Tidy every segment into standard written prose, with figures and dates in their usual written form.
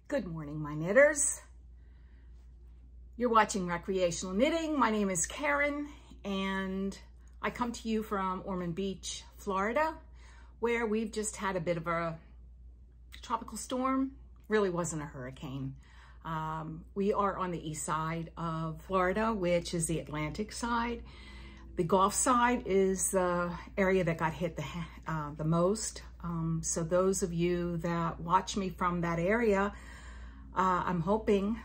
Good morning, my knitters. You're watching Recreational Knitting. My name is Karen, and I come to you from Ormond Beach, Florida, where we've just had a bit of a tropical storm. Really wasn't a hurricane. We are on the east side of Florida, which is the Atlantic side. The Gulf side is the area that got hit the most. So those of you that watch me from that area, I'm hoping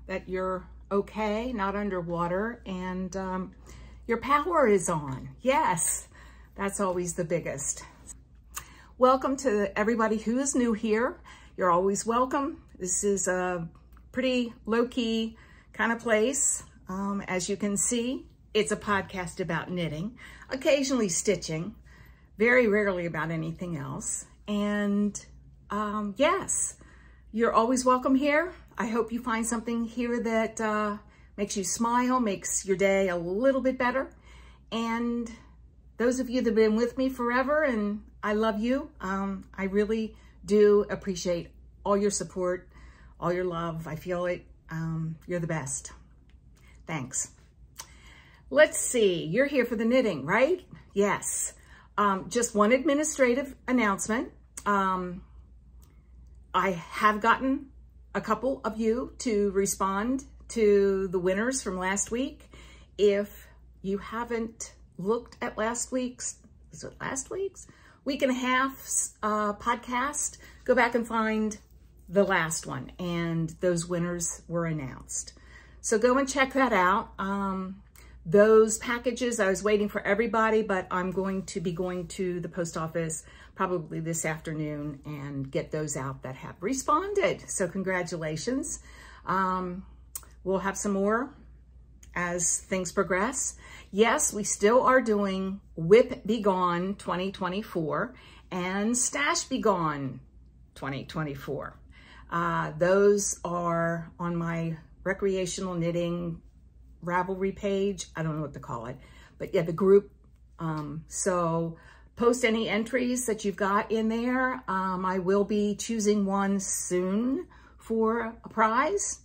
that you're okay, not underwater, and your power is on. Yes, that's always the biggest. Welcome to everybody who is new here. You're always welcome. This is a pretty low-key kind of place. As you can see, it's a podcast about knitting, occasionally stitching, very rarely about anything else. And yes, you're always welcome here. I hope you find something here that makes you smile, makes your day a little bit better. And those of you that have been with me forever, and I love you, I really do appreciate all your support, all your love. I feel it. You're the best. Thanks. Let's see. You're here for the knitting, right? Yes. Just one administrative announcement. I have gotten a couple of you to respond to the winners from last week. If you haven't looked at last week's, is it last week's? Week and a half's podcast, go back and find the last one, and those winners were announced. So go and check that out. Those packages, I was waiting for everybody, but I'm going to be going to the post office probably this afternoon and get those out that have responded. So congratulations. We'll have some more as things progress. Yes, we still are doing WIP Be Gone 2024 and Stash Be Gone 2024. Those are on my Recreational Knitting Ravelry page. I don't know what to call it, but yeah, the group. So post any entries that you've got in there. I will be choosing one soon for a prize.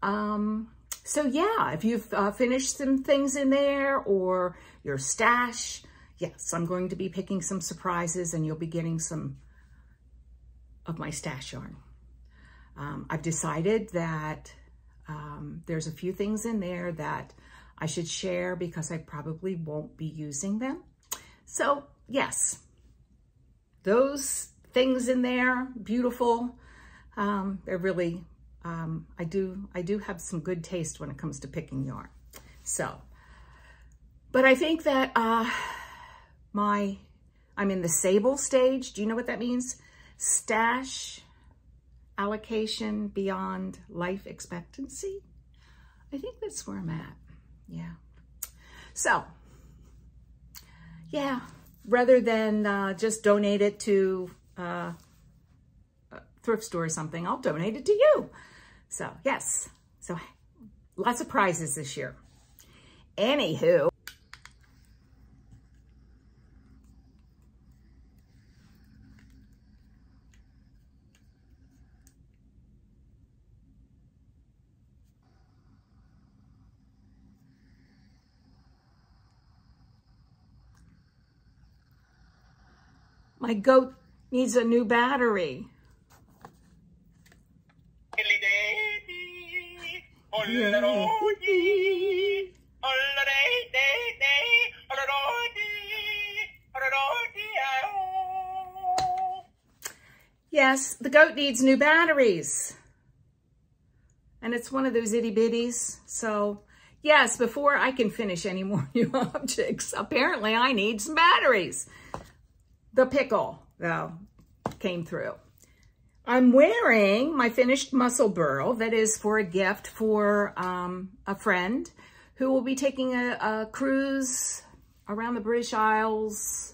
So yeah, if you've finished some things in there or your stash, yes, I'm going to be picking some surprises and you'll be getting some of my stash yarn. I've decided that there's a few things in there that I should share because I probably won't be using them. So yes, those things in there, beautiful. They're really, I do have some good taste when it comes to picking yarn. So, but I think that I'm in the sable stage. Do you know what that means? Stash allocation beyond life expectancy. I think that's where I'm at. Yeah. So, yeah, rather than just donate it to a thrift store or something, I'll donate it to you. So, yes. So, lots of prizes this year. Anywho. My goat needs a new battery. Yes, the goat needs new batteries. And it's one of those itty bitties. So yes, before I can finish any more new objects, apparently I need some batteries. The pickle, though, came through. I'm wearing my finished Musselbruough that is for a gift for a friend who will be taking a cruise around the British Isles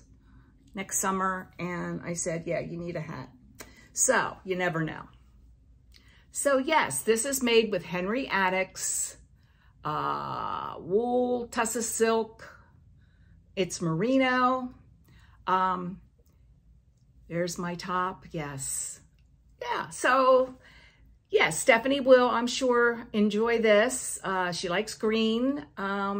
next summer. And I said, yeah, you need a hat. So you never know. So yes, this is made with Henry Attics wool, tussa silk. It's merino. There's my top, yes. Yeah, so yes, Stephanie will, I'm sure, enjoy this. She likes green,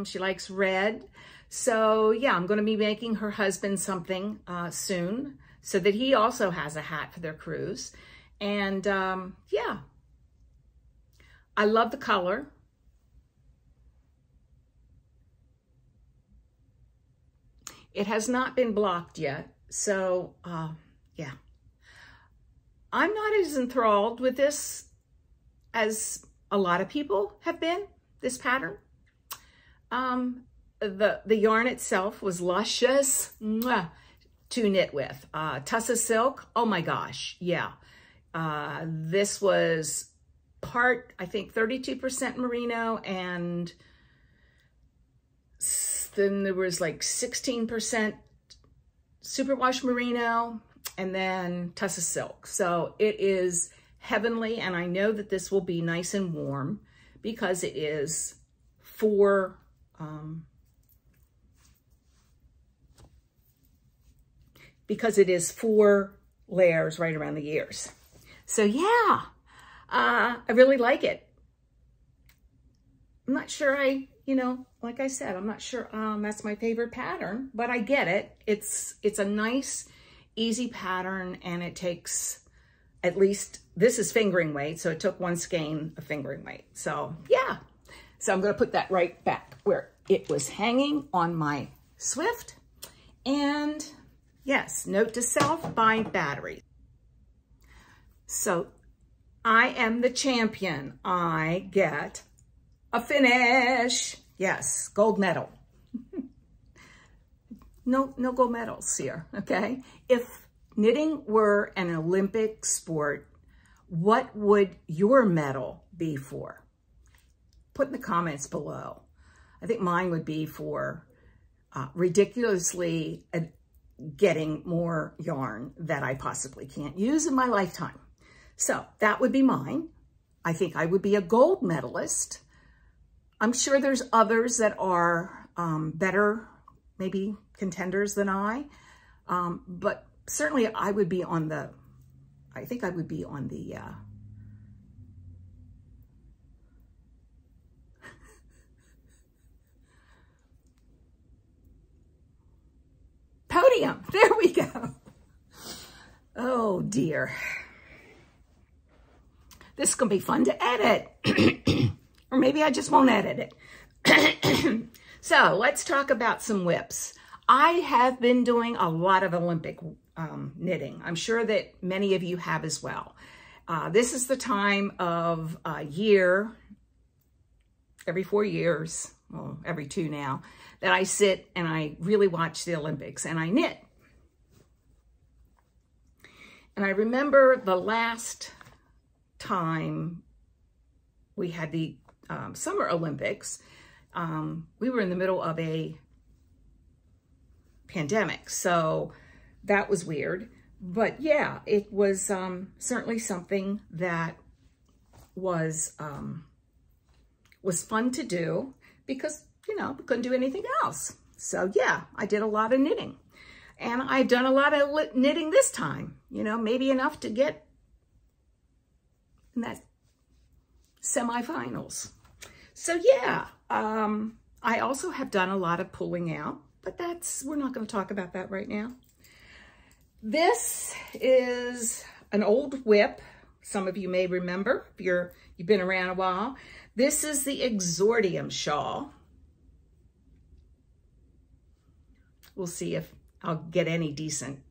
she likes red. So yeah, I'm gonna be making her husband something soon so that he also has a hat for their cruise. And yeah, I love the color. It has not been blocked yet, so yeah. I'm not as enthralled with this as a lot of people have been, this pattern. The yarn itself was luscious to knit with. Tussa silk, oh my gosh, yeah. This was part, I think, 32% merino, and then there was like 16% superwash merino, and then Tussa silk. So it is heavenly, and I know that this will be nice and warm because it is four layers right around the ears. So yeah, I really like it. I'm not sure like I said, I'm not sure that's my favorite pattern, but I get it. It's a nice, easy pattern, and it takes at least, this is fingering weight, so it took 1 skein of fingering weight. So yeah, so I'm gonna put that right back where it was hanging on my Swift. And yes, note to self, buy batteries. So I am the champion. I get a finish. Yes, gold medal. No gold medals here, okay? If knitting were an Olympic sport, what would your medal be for? Put in the comments below. I think mine would be for ridiculously getting more yarn that I possibly can't use in my lifetime. So that would be mine. I think I would be a gold medalist. I'm sure there's others that are better, maybe contenders than I, but certainly I would be on the, I think I would be on the, podium. There we go. Oh dear. This is going to be fun to edit. Or maybe I just won't edit it. So let's talk about some WIPS. I have been doing a lot of Olympic knitting. I'm sure that many of you have as well. This is the time of year, every 4 years, well, every 2 now, that I sit and I really watch the Olympics and I knit. And I remember the last time we had the Summer Olympics, we were in the middle of a pandemic, so that was weird. But yeah, it was certainly something that was fun to do because, we couldn't do anything else. So yeah, I did a lot of knitting. And I've done a lot of knitting this time, maybe enough to get in that semifinals. So yeah, I also have done a lot of pulling out, but we're not going to talk about that right now. This is an old WIP. Some of you may remember if you've been around a while. This is the Exordium shawl. We'll see if I'll get any decent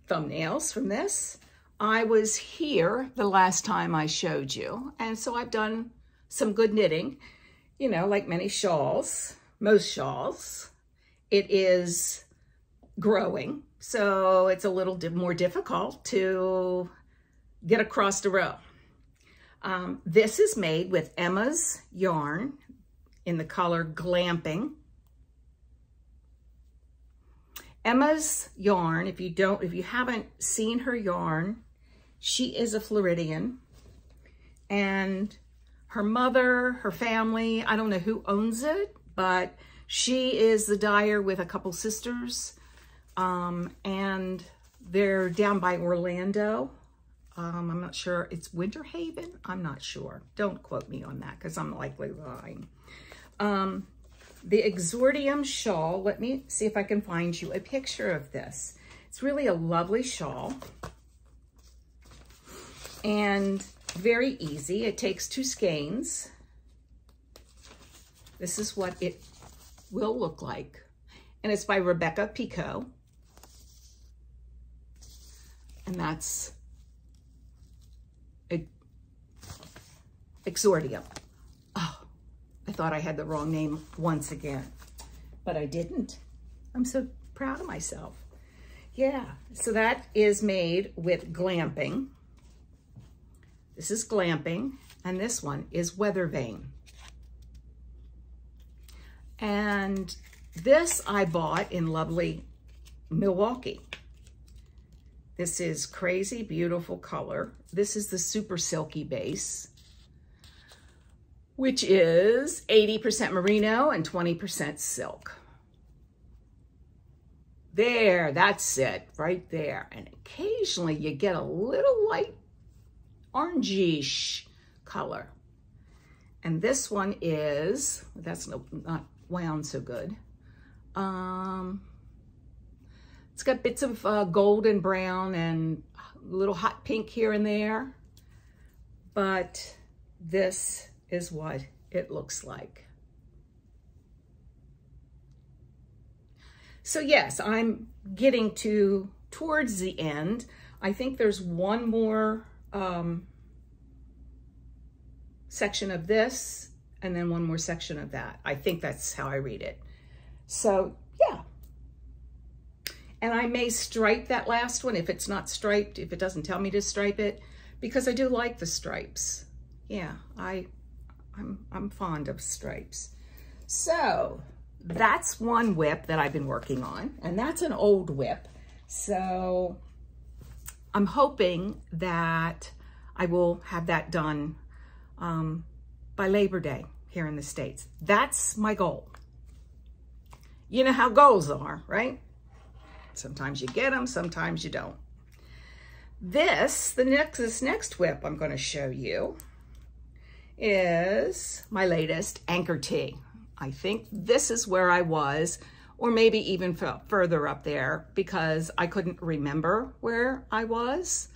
thumbnails from this. I was here the last time I showed you, and so I've done some good knitting, like many shawls, most shawls. It is growing, so it's a little more difficult to get across the row. This is made with Emma's yarn in the color Glamping. Emma's yarn, if you haven't seen her yarn, she is a Floridian, and her mother, her family, I don't know who owns it, but she is the dyer with a couple sisters. and they're down by Orlando. I'm not sure, it's Winter Haven? I'm not sure. Don't quote me on that because I'm likely lying. The Exordium shawl, let me see if I can find you a picture of this. It's really a lovely shawl and very easy. It takes 2 skeins. This is what it will look like. And it's by Rebecca Picot. And that's Exordium. Oh, I thought I had the wrong name once again, but I didn't. I'm so proud of myself. Yeah, so that is made with glamping. This is glamping, and this one is weather vane. And this I bought in lovely Milwaukee. This is crazy beautiful color. This is the super silky base, which is 80% merino and 20% silk. There, that's it, right there. And occasionally you get a little light orangish color. And this one is, that's not wound so good. It's got bits of gold and brown and a little hot pink here and there. But this is what it looks like. So yes, I'm getting towards the end. I think there's one more section of this and then one more section of that. I think that's how I read it. So yeah. And I may stripe that last one if it's not striped, if it doesn't tell me to stripe it, because I do like the stripes. Yeah, I'm fond of stripes. So that's one WIP that I've been working on, and that's an old WIP. So I'm hoping that I will have that done by Labor Day here in the States. That's my goal. You know how goals are, right? Sometimes you get them, sometimes you don't. This next WIP I'm going to show you is my latest anchor tee. I think this is where I was, or maybe even further up there, because I couldn't remember where I was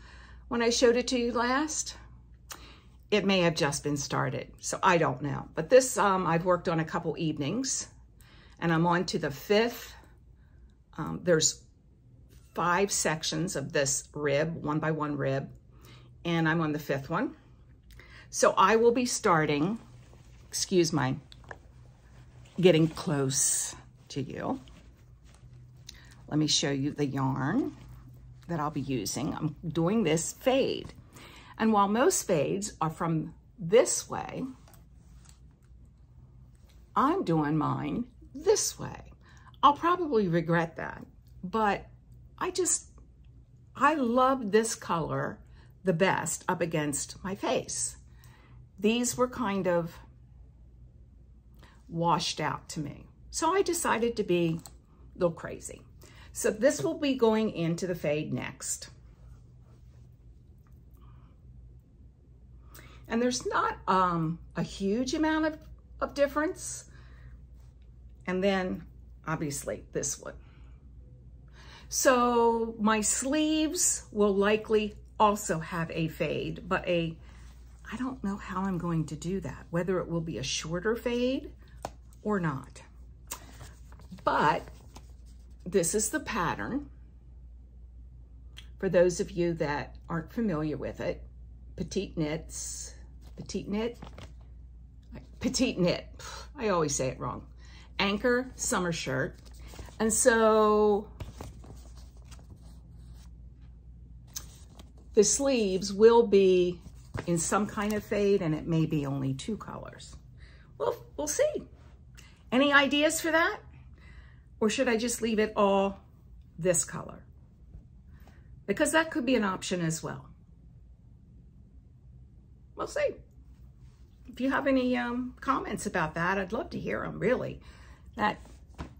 when I showed it to you last. It may have just been started, so I don't know. But this I've worked on a couple evenings, and I'm on to the 5th. There's 5 sections of this rib, 1 by 1 rib, and I'm on the 5th one. So I will be starting, excuse my getting close to you. Let me show you the yarn that I'll be using. I'm doing this fade. And while most fades are from this way, I'm doing mine this way. I'll probably regret that, but I love this color the best up against my face. These were kind of washed out to me. So I decided to be a little crazy. So this will be going into the fade next. And there's not a huge amount of difference. And then obviously this one. So my sleeves will likely also have a fade, but I don't know how I'm going to do that, whether it will be a shorter fade or not. But this is the pattern. For those of you that aren't familiar with it, petite knit. I always say it wrong. Anchor summer shirt. And so the sleeves will be in some kind of fade, and it may be only 2 colors. Well, we'll see. Any ideas for that? Or should I just leave it all this color? Because that could be an option as well. We'll see. If you have any comments about that, I'd love to hear them, really. That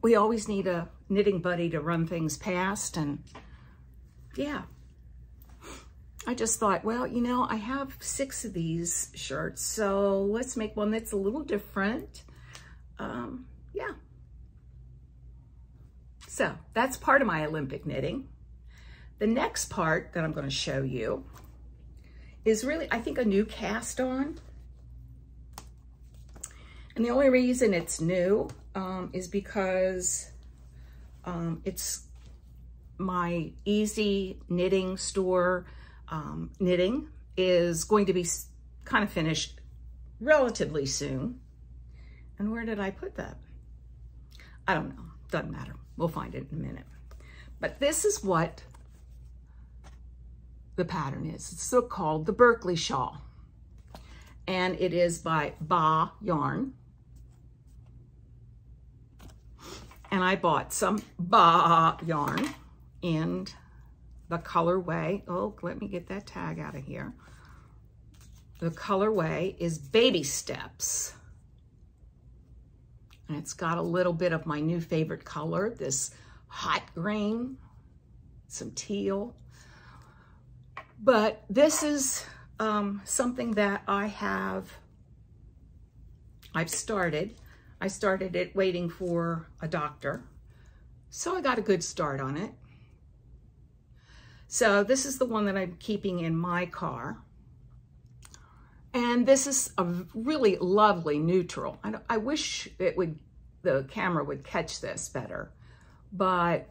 we always need a knitting buddy to run things past. And yeah, I just thought, well, you know, I have 6 of these shirts, so let's make one that's a little different. Yeah. So that's part of my Olympic knitting. The next part that I'm going to show you is really, I think, a new cast on. And the only reason it's new is because it's my easy knitting store. Knitting is going to be kind of finished relatively soon. And where did I put that? I don't know. Doesn't matter. We'll find it in a minute. But this is what the pattern is. It's so called the Berkeley Shawl. And it is by Ba Yarn. And I bought some Ba yarn in the colorway. Oh, let me get that tag out of here. The colorway is Baby Steps. And it's got a little bit of my new favorite color, this hot green, some teal. But this is something that I've started. I started it waiting for a doctor. So I got a good start on it. So this is the one that I'm keeping in my car. And this is a really lovely neutral. I wish the camera would catch this better, and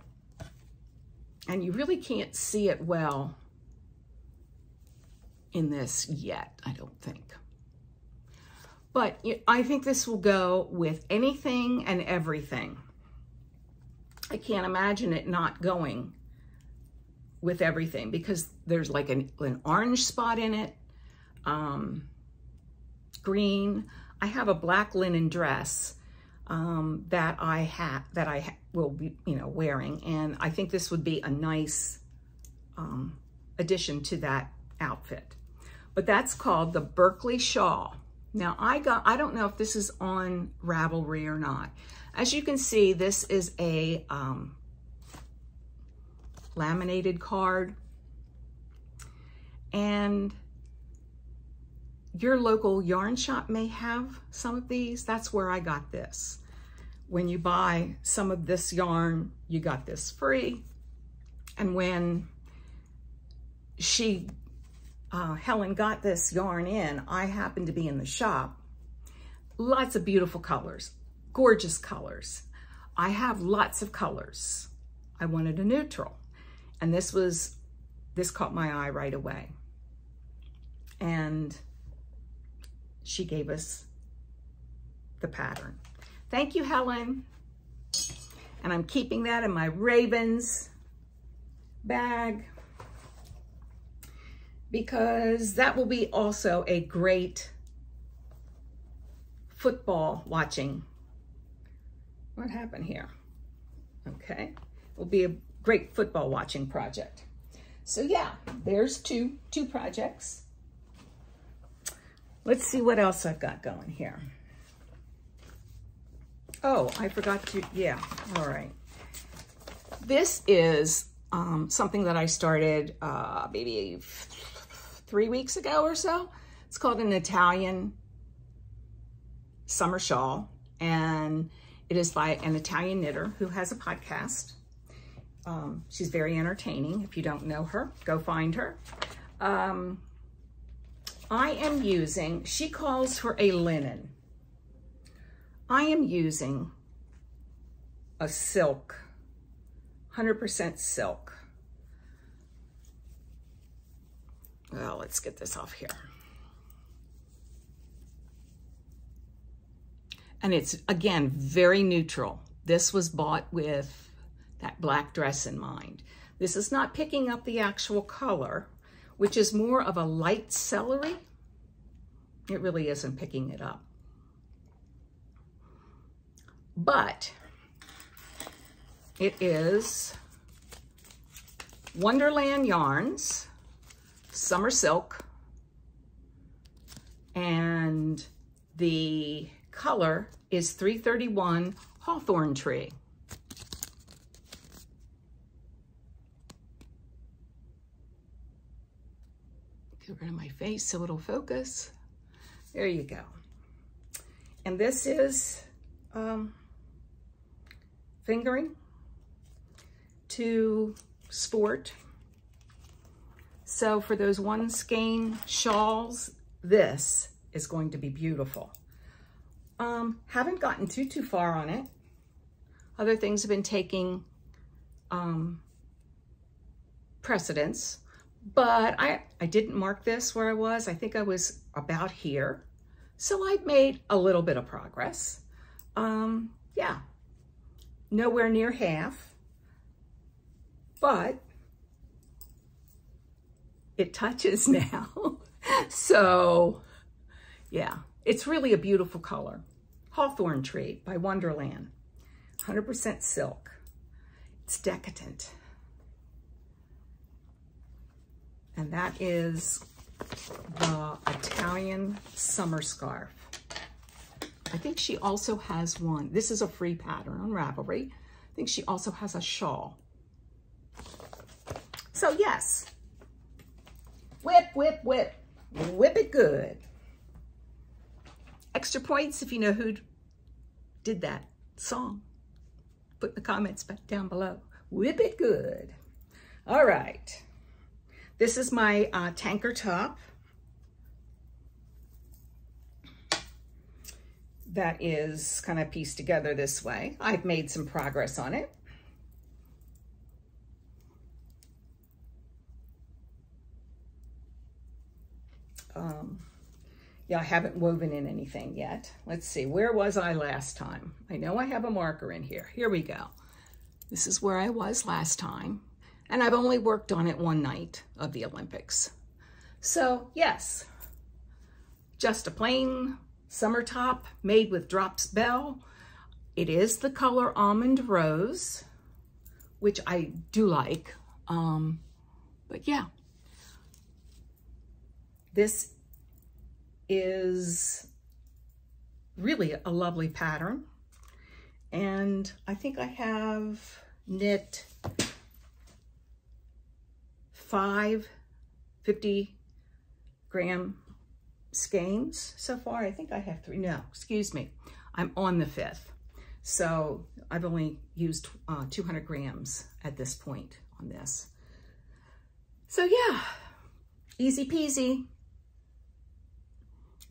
you really can't see it well in this yet, I don't think. But I think this will go with anything and everything. I can't imagine it not going with everything because there's like an orange spot in it. Green. I have a black linen dress that I will be, wearing, and I think this would be a nice addition to that outfit. But that's called the Berkeley Shawl. Now I don't know if this is on Ravelry or not. As you can see, this is a laminated card, and your local yarn shop may have some of these. That's where I got this. When you buy some of this yarn, you got this free. And when Helen got this yarn in, I happened to be in the shop. Lots of beautiful colors, gorgeous colors. I have lots of colors. I wanted a neutral. And this caught my eye right away. And she gave us the pattern. Thank you, Helen. And I'm keeping that in my Ravens bag because that will be also a great football watching. What happened here? Okay, will be a great football watching project. So yeah, there's two projects. Let's see what else I've got going here. Oh, I forgot to, yeah, all right. This is something that I started maybe 3 weeks ago or so. It's called an Italian summer shawl, and it is by an Italian knitter who has a podcast. She's very entertaining. If you don't know her, go find her. I am using, she calls her a linen. I am using a silk, 100% silk. Well, let's get this off here. And it's, again, very neutral. This was bought with that black dress in mind. This is not picking up the actual color, which is more of a light celery. It really isn't picking it up. But it is Wonderland Yarns, Summer Silk, and the color is 331 Hawthorn Tree. Get rid of my face so it'll focus. There you go. And this is fingering to sport. So for those one skein shawls, this is going to be beautiful. Haven't gotten too far on it. Other things have been taking precedence, but I didn't mark this where I was. I think I was about here. So I made a little bit of progress. Yeah, nowhere near half, but it touches now. So yeah, it's really a beautiful color. Hawthorn Tree by Wonderland, 100% silk. It's decadent. And that is the Italian summer scarf. I think she also has one. This is a free pattern on Ravelry. I think she also has a shawl. So yes, whip, whip, whip, whip it good. Extra points if you know who did that song. Put in the comments back down below. Whip it good. All right. This is my tanker top. That is kind of pieced together this way. I've made some progress on it. Yeah, I haven't woven in anything yet. Let's see, where was I last time? I know I have a marker in here. Here we go. This is where I was last time. And I've only worked on it one night of the Olympics. So yes, just a plain summer top made with Drops Bell. It is the color Almond Rose, which I do like. But yeah, this is really a lovely pattern. And I think I have knit 5 50-gram skeins so far. I think I have 3. No, excuse me. I'm on the 5th. So I've only used 200 grams at this point on this. So yeah, easy peasy.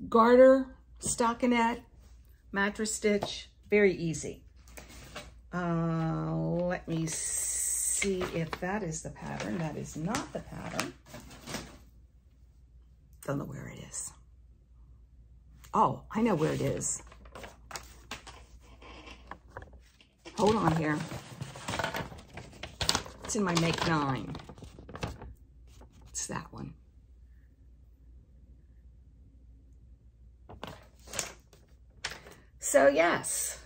Garter, stockinette, mattress stitch, very easy. Let me see if that is the pattern. That is not the pattern. Don't know where it is. Oh, I know where it is. Hold on here. It's in my Make 9. It's that one. So yes,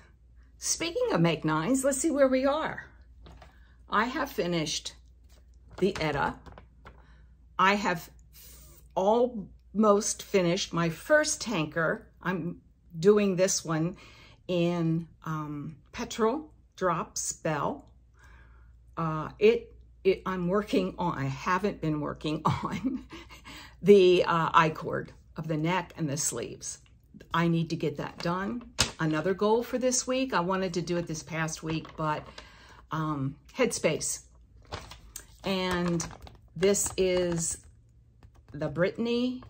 speaking of Make 9s, let's see where we are. I have finished the Etta. I have almost finished my first tanker. I'm doing this one in Petrol Drops Bell. I'm working on, I haven't been working on the I-cord of the neck and the sleeves. I need to get that done. Another goal for this week, I wanted to do it this past week, but headspace. And this is the Brittany.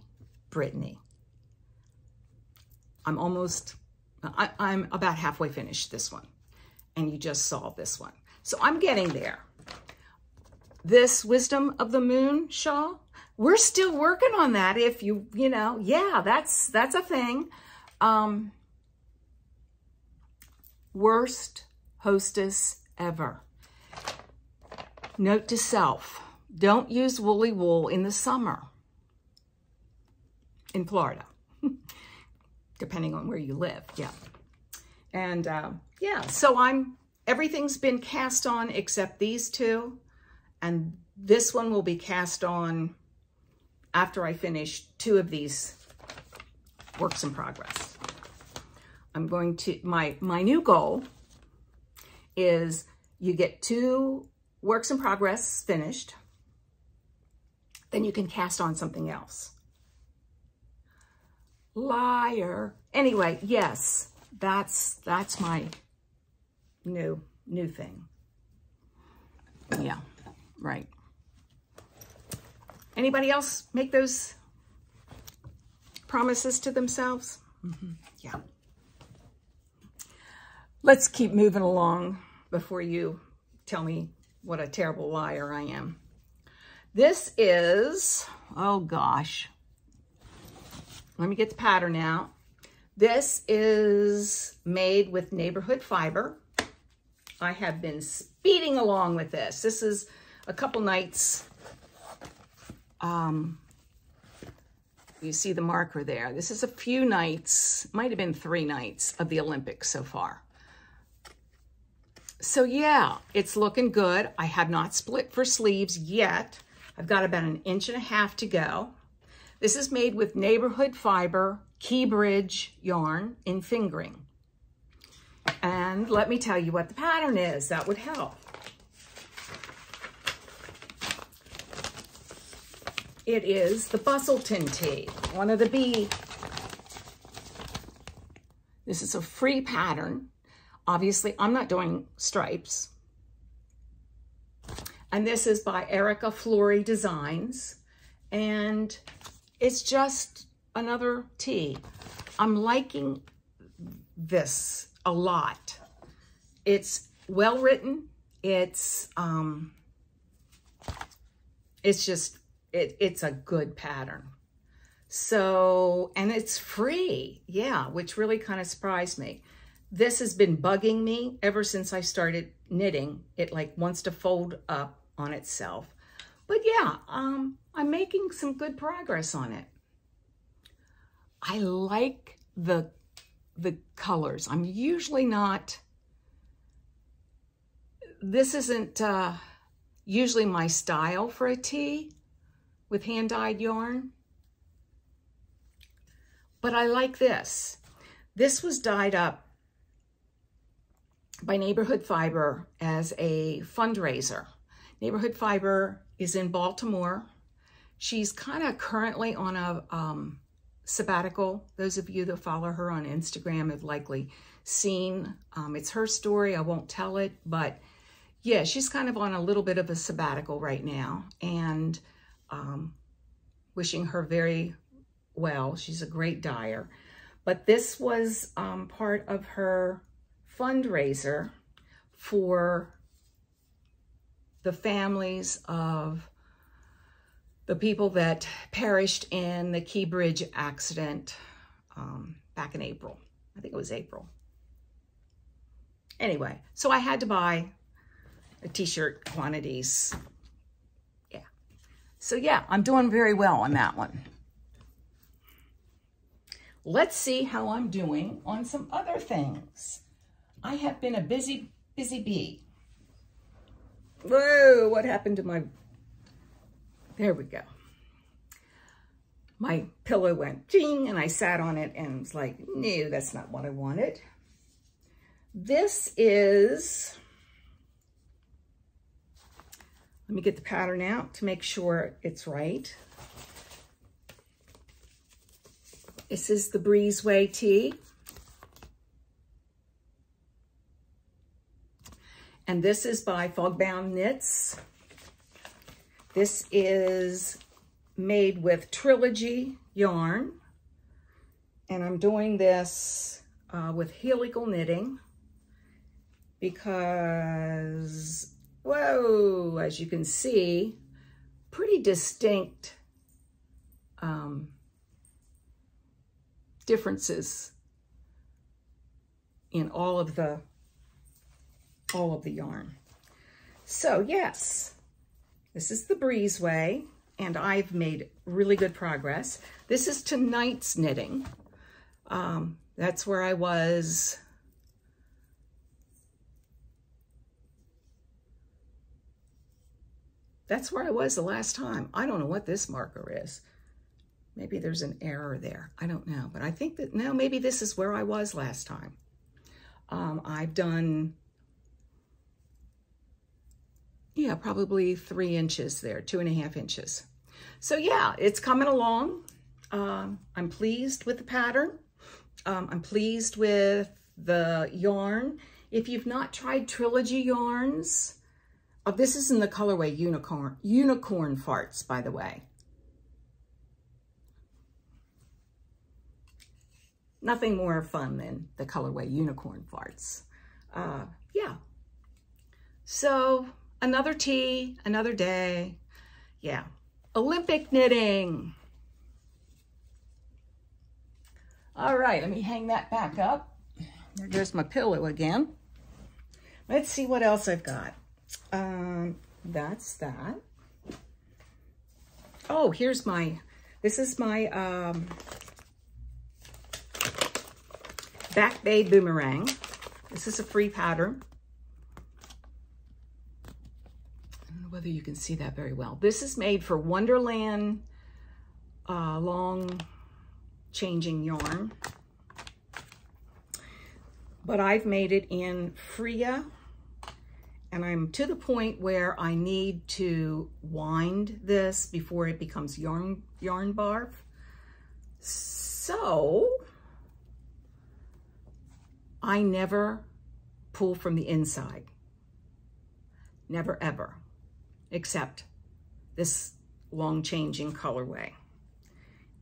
I'm about halfway finished this one. And you just saw this one. So I'm getting there. This Wisdom of the Moon shawl, we're still working on that. If you know, yeah, that's a thing. Worst hostess ever. Note to self, don't use woolly wool in the summer in Florida, depending on where you live, yeah. And yeah, so everything's been cast on except these two, and this one will be cast on after I finish 2 of these works in progress. I'm going to, my new goal is you get 2 works in progress finished, then you can cast on something else. Liar. Anyway, yes, that's my new thing. Yeah, right. Anybody else make those promises to themselves? Yeah. Let's keep moving along before you tell me what a terrible liar I am. This is, oh gosh, let me get the pattern out. This is made with neighborhood fiber. I have been speeding along with this. This is a couple nights. You see the marker there. This is a few nights, might have been 3 nights of the Olympics so far. So yeah, it's looking good. I have not split for sleeves yet. I've got about 1.5 inches to go. This is made with neighborhood fiber, key bridge yarn in fingering. And let me tell you what the pattern is. That would help. It is the Bustleton tee, one of the B. This is a free pattern. Obviously, I'm not doing stripes. And this is by Erica Flory Designs. And it's just another tee. I'm liking this a lot. It's well written. It's a good pattern. So, and it's free. Yeah, which really kind of surprised me. This has been bugging me ever since I started knitting. It like wants to fold up on itself. But yeah, I'm making some good progress on it. I like the colors. I'm usually not, this isn't usually my style for a tee with hand-dyed yarn. But I like this. This was dyed up by Neighborhood Fiber as a fundraiser. Neighborhood Fiber is in Baltimore. She's kind of currently on a sabbatical. Those of you that follow her on Instagram have likely seen. It's her story. I won't tell it, but yeah, she's kind of on a little bit of a sabbatical right now, and wishing her very well. She's a great dyer. But this was part of her fundraiser for the families of the people that perished in the Key Bridge accident back in April. I think it was April. Anyway, so I had to buy a t-shirt quantities. Yeah. So yeah, I'm doing very well on that one. Let's see how I'm doing on some other things. I have been a busy bee. Whoa, what happened to my, there we go. My pillow went ding and I sat on it and was like, no, that's not what I wanted. This is, let me get the pattern out to make sure it's right. This is the Breezeway tee. And this is by Fogbound Knits. This is made with Trilogy yarn. And I'm doing this with helical knitting because, whoa, as you can see, pretty distinct differences in all of the yarn. So yes, this is the Breezeway, and I've made really good progress. This is tonight's knitting. That's where I was. That's where I was the last time. I don't know what this marker is. Maybe there's an error there. I don't know, but I think that, no, maybe this is where I was last time. I've done, yeah, probably 3 inches there, 2.5 inches. So yeah, it's coming along. I'm pleased with the pattern. I'm pleased with the yarn. If you've not tried Trilogy yarns, this is in the colorway Unicorn Farts, by the way. Nothing more fun than the colorway Unicorn Farts. Yeah. So another tea, another day. Yeah. Olympic knitting. All right, let me hang that back up. There goes my pillow again. Let's see what else I've got. That's that. Oh, here's my, this is my Back Bay Boomerang. This is a free pattern. I don't know whether you can see that very well. This is made for Wonderland long changing yarn. But I've made it in Freya, and I'm to the point where I need to wind this before it becomes yarn barf. So I never pull from the inside. Never ever, except this long changing colorway.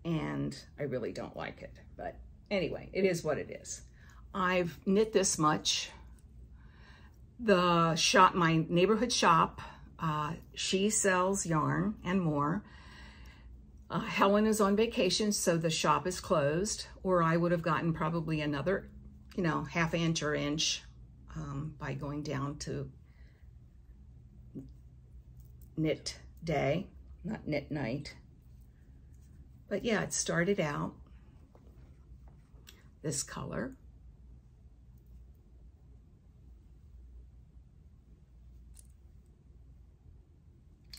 And I really don't like it, but anyway, it is what it is. I've knit this much. The shop, my neighborhood shop, she sells yarn and more. Helen is on vacation, so the shop is closed, or I would have gotten probably another, you know, half inch or inch by going down to knit day, not knit night. But yeah, it started out this color.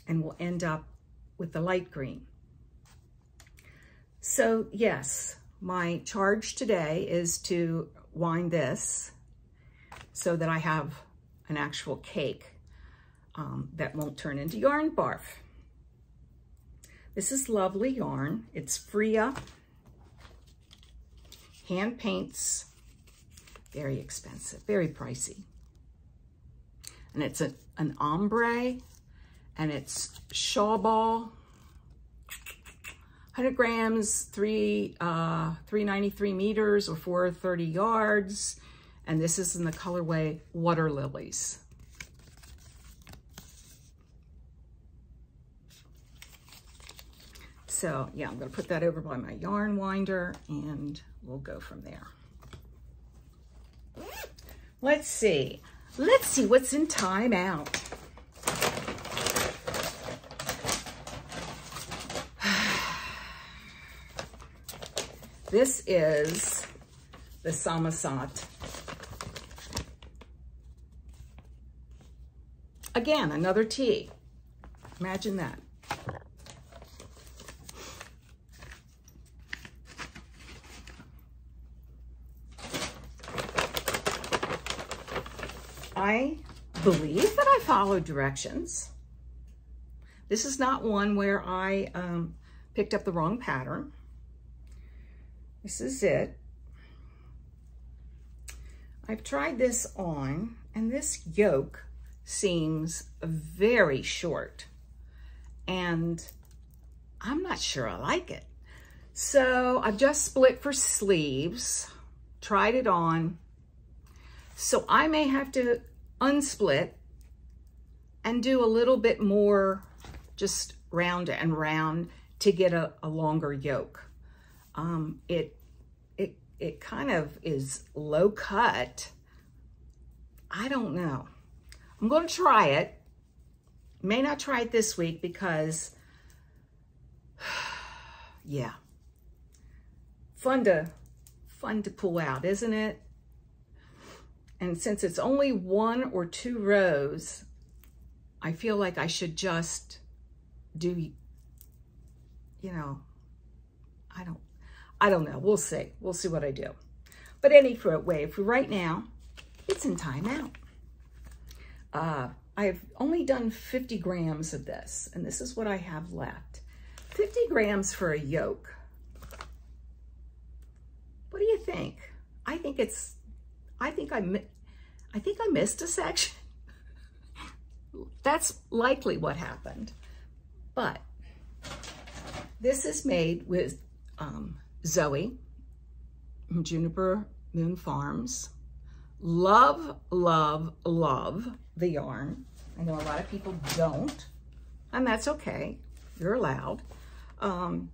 And we'll end up with the light green. So yes, my charge today is to wind this so that I have an actual cake that won't turn into yarn barf. This is lovely yarn. It's Freya. Hand paints. Very expensive, very pricey. And it's an ombre, and it's Shawl ball. 100 grams, 393 meters or 430 yards. And this is in the colorway Water Lilies. So yeah, I'm gonna put that over by my yarn winder and we'll go from there. Let's see what's in timeout. This is the Samasat. Again, another tea. Imagine that. I believe that I followed directions. This is not one where I picked up the wrong pattern. This is it. I've tried this on, and this yoke seems very short, and I'm not sure I like it. So I've just split for sleeves, tried it on. So I may have to unsplit and do a little bit more just round and round to get a longer yoke. It kind of is low cut. I don't know. I'm going to try it. May not try it this week because, yeah, fun to pull out, isn't it? And since it's only 1 or 2 rows, I feel like I should just do, you know, I don't know. We'll see. We'll see what I do. But anyway, for right now, it's in timeout. I've only done 50 grams of this, and this is what I have left. 50 grams for a yoke. What do you think? I think I missed a section. That's likely what happened. But this is made with Zoe from Juniper Moon Farms. Love, love, love the yarn. I know a lot of people don't, and that's okay. You're allowed,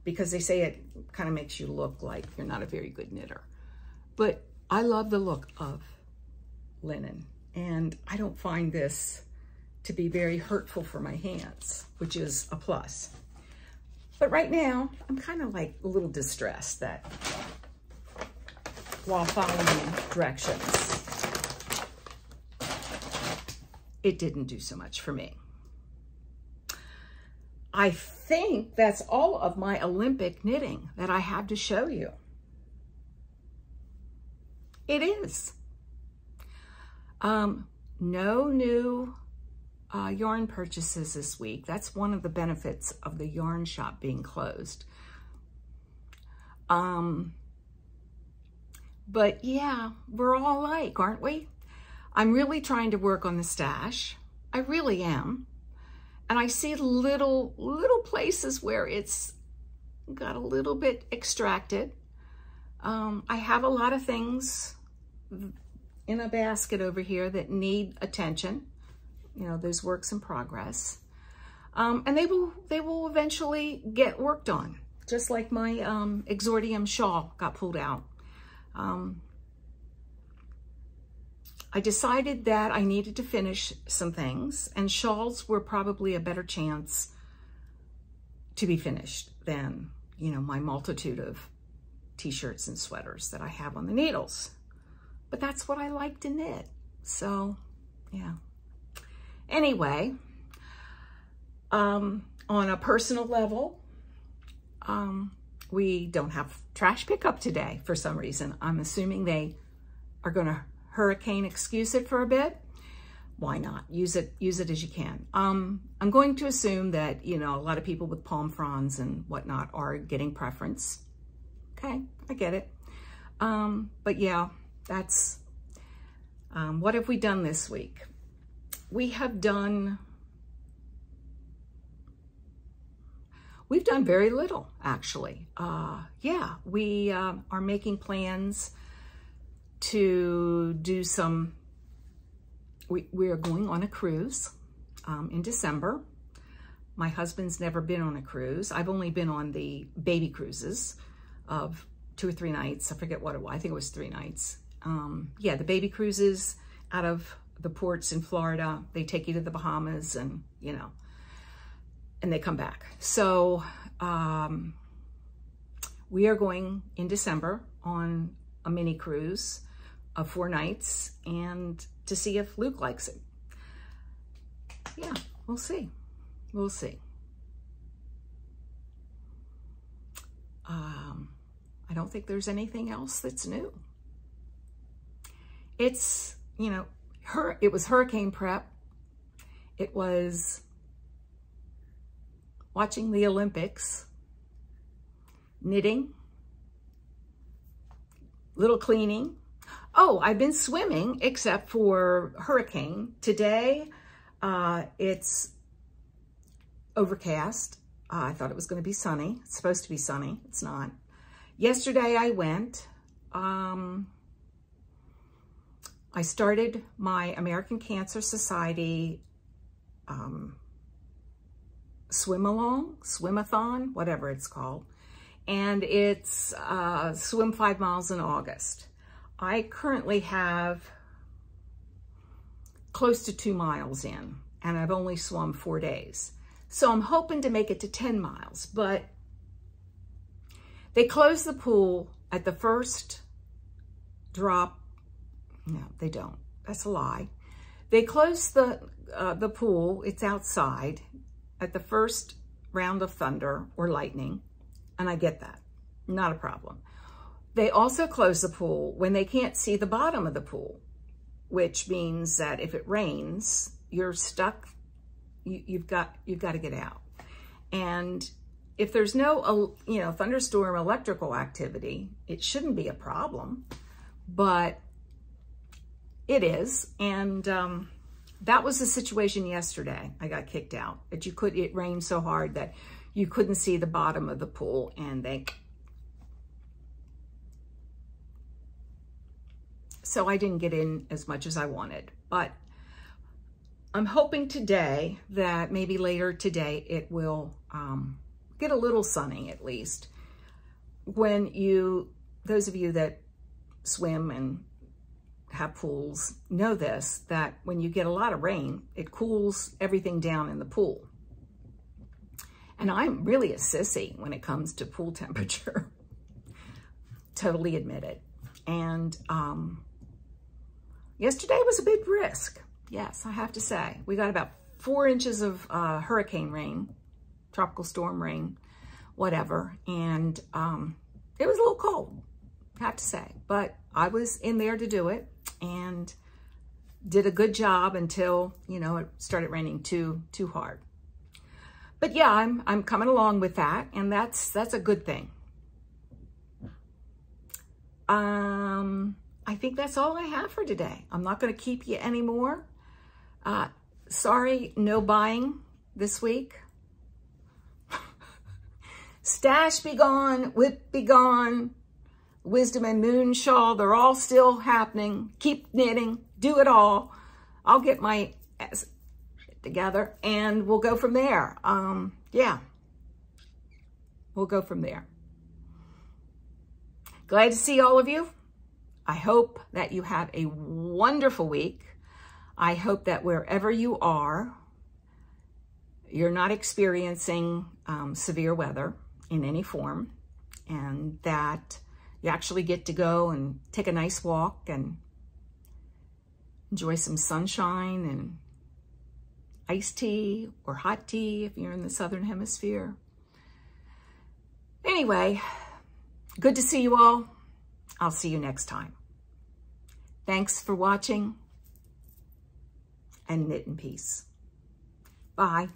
because they say it kind of makes you look like you're not a very good knitter. But I love the look of linen, and I don't find this to be very hurtful for my hands, which is a plus. But right now, I'm kind of like a little distressed that while following directions, it didn't do so much for me. I think that's all of my Olympic knitting that I have to show you. It is. No new yarn purchases this week. That's one of the benefits of the yarn shop being closed. But yeah, we're all alike, aren't we? I'm really trying to work on the stash. I really am. And I see little places where it's got a little bit extracted. I have a lot of things in a basket over here that need attention. You know, those works in progress. And they will eventually get worked on, just like my exordium shawl got pulled out. I decided that I needed to finish some things, and shawls were probably a better chance to be finished than, you know, my multitude of t-shirts and sweaters that I have on the needles. But that's what I like to knit. So, yeah. Anyway, on a personal level, we don't have trash pickup today for some reason. I'm assuming they are going to hurricane excuse it for a bit. Why not? Use it as you can. I'm going to assume that, you know, a lot of people with palm fronds and whatnot are getting preference. Okay, I get it. But yeah, that's, what have we done this week? We've done very little, actually. Yeah, we are making plans to do some, we are going on a cruise in December. My husband's never been on a cruise. I've only been on the baby cruises of 2 or 3 nights. I forget what it was. I think it was 3 nights. Yeah, the baby cruises out of the ports in Florida. They take you to the Bahamas and, you know, and they come back. So we are going in December on a mini cruise of 4 nights, and to see if Luke likes it. Yeah, we'll see. We'll see. I don't think there's anything else that's new. It's, you know, it was hurricane prep. It was watching the Olympics, knitting, little cleaning. Oh, I've been swimming except for hurricane. Today, it's overcast. I thought it was going to be sunny. It's supposed to be sunny. It's not. Yesterday I went. I started my American Cancer Society swim-a-thon, whatever it's called. And it's swim 5 miles in August. I currently have close to 2 miles in, and I've only swum 4 days. So I'm hoping to make it to 10 miles, but they close the pool at the first drop. No, they don't. That's a lie. They close the pool, it's outside, at the first round of thunder or lightning, and I get that. Not a problem. They also close the pool when they can't see the bottom of the pool, which means that if it rains, you're stuck. You've got to get out. And if there's no, thunderstorm electrical activity, it shouldn't be a problem, but it is. And that was the situation yesterday. I got kicked out. It rained so hard that you couldn't see the bottom of the pool, and so I didn't get in as much as I wanted. But I'm hoping today that maybe later today it will get a little sunny at least. Those of you that swim and have pools know this, that when you get a lot of rain, it cools everything down in the pool. And I'm really a sissy when it comes to pool temperature. Totally admit it. And yesterday was a bit brisk. Yes, I have to say. We got about 4 inches of hurricane rain, tropical storm rain, whatever. And it was a little cold, I have to say. But I was in there to do it and did a good job until, it started raining too hard. But yeah, I'm coming along with that, and that's a good thing. I think that's all I have for today. I'm not going to keep you anymore. Sorry, no buying this week. Stash be gone, whip be gone, Wisdom and Moon shawl, they're all still happening. Keep knitting, do it all. I'll get my shit together and we'll go from there. Yeah, we'll go from there. Glad to see all of you. I hope that you have a wonderful week. I hope that wherever you are, you're not experiencing severe weather in any form, and that you actually get to go and take a nice walk and enjoy some sunshine and iced tea or hot tea if you're in the Southern Hemisphere. Anyway, good to see you all. I'll see you next time. Thanks for watching, and knit in peace. Bye.